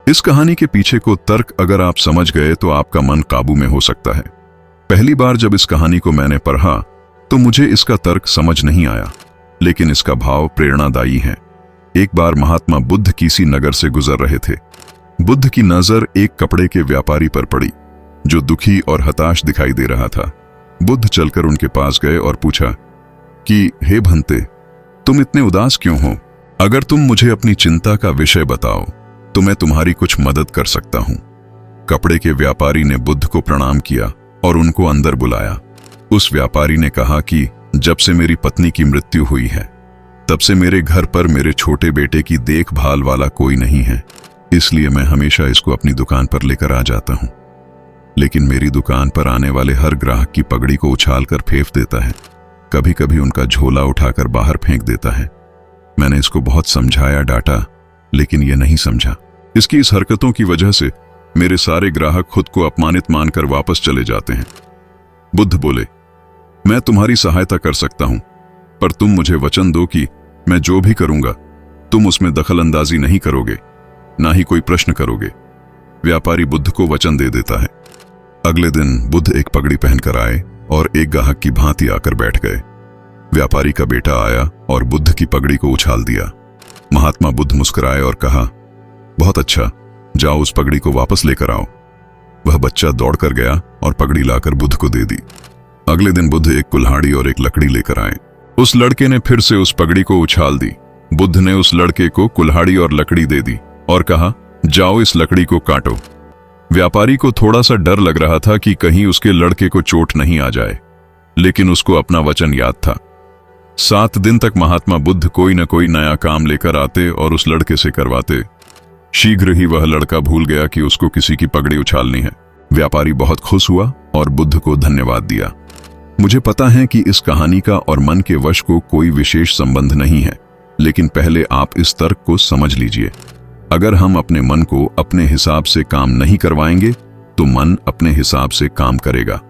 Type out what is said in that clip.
इस कहानी के पीछे को तर्क अगर आप समझ गए तो आपका मन काबू में हो सकता है। पहली बार जब इस कहानी को मैंने पढ़ा तो मुझे इसका तर्क समझ नहीं आया, लेकिन इसका भाव प्रेरणादायी है। एक बार महात्मा बुद्ध किसी नगर से गुजर रहे थे। बुद्ध की नजर एक कपड़े के व्यापारी पर पड़ी जो दुखी और हताश दिखाई दे रहा था। बुद्ध चलकर उनके पास गए और पूछा कि हे भंते, तुम इतने उदास क्यों हो? अगर तुम मुझे अपनी चिंता का विषय बताओ तो मैं तुम्हारी कुछ मदद कर सकता हूं। कपड़े के व्यापारी ने बुद्ध को प्रणाम किया और उनको अंदर बुलाया। उस व्यापारी ने कहा कि जब से मेरी पत्नी की मृत्यु हुई है तब से मेरे घर पर मेरे छोटे बेटे की देखभाल वाला कोई नहीं है, इसलिए मैं हमेशा इसको अपनी दुकान पर लेकर आ जाता हूं। लेकिन मेरी दुकान पर आने वाले हर ग्राहक की पगड़ी को उछालकर फेंक देता है, कभी कभी उनका झोला उठाकर बाहर फेंक देता है। मैंने इसको बहुत समझाया, डांटा, लेकिन यह नहीं समझा। इसकी इस हरकतों की वजह से मेरे सारे ग्राहक खुद को अपमानित मानकर वापस चले जाते हैं। बुद्ध बोले, मैं तुम्हारी सहायता कर सकता हूं, पर तुम मुझे वचन दो कि मैं जो भी करूंगा तुम उसमें दखल अंदाजी नहीं करोगे, ना ही कोई प्रश्न करोगे। व्यापारी बुद्ध को वचन दे देता है। अगले दिन बुद्ध एक पगड़ी पहनकर आए और एक ग्राहक की भांति आकर बैठ गए। व्यापारी का बेटा आया और बुद्ध की पगड़ी को उछाल दिया। महात्मा बुद्ध मुस्कुराए और कहा, बहुत अच्छा, जाओ उस पगड़ी को वापस लेकर आओ। वह बच्चा दौड़कर गया और पगड़ी लाकर बुद्ध को दे दी। अगले दिन बुद्ध एक कुल्हाड़ी और एक लकड़ी लेकर आए। उस लड़के ने फिर से उस पगड़ी को उछाल दी। बुद्ध ने उस लड़के को कुल्हाड़ी और लकड़ी दे दी और कहा, जाओ इस लकड़ी को काटो। व्यापारी को थोड़ा सा डर लग रहा था कि कहीं उसके लड़के को चोट नहीं आ जाए, लेकिन उसको अपना वचन याद था। 7 दिन तक महात्मा बुद्ध कोई न कोई नया काम लेकर आते और उस लड़के से करवाते। शीघ्र ही वह लड़का भूल गया कि उसको किसी की पगड़ी उछालनी है। व्यापारी बहुत खुश हुआ और बुद्ध को धन्यवाद दिया। मुझे पता है कि इस कहानी का और मन के वश को कोई विशेष संबंध नहीं है, लेकिन पहले आप इस तर्क को समझ लीजिए। अगर हम अपने मन को अपने हिसाब से काम नहीं करवाएंगे तो मन अपने हिसाब से काम करेगा।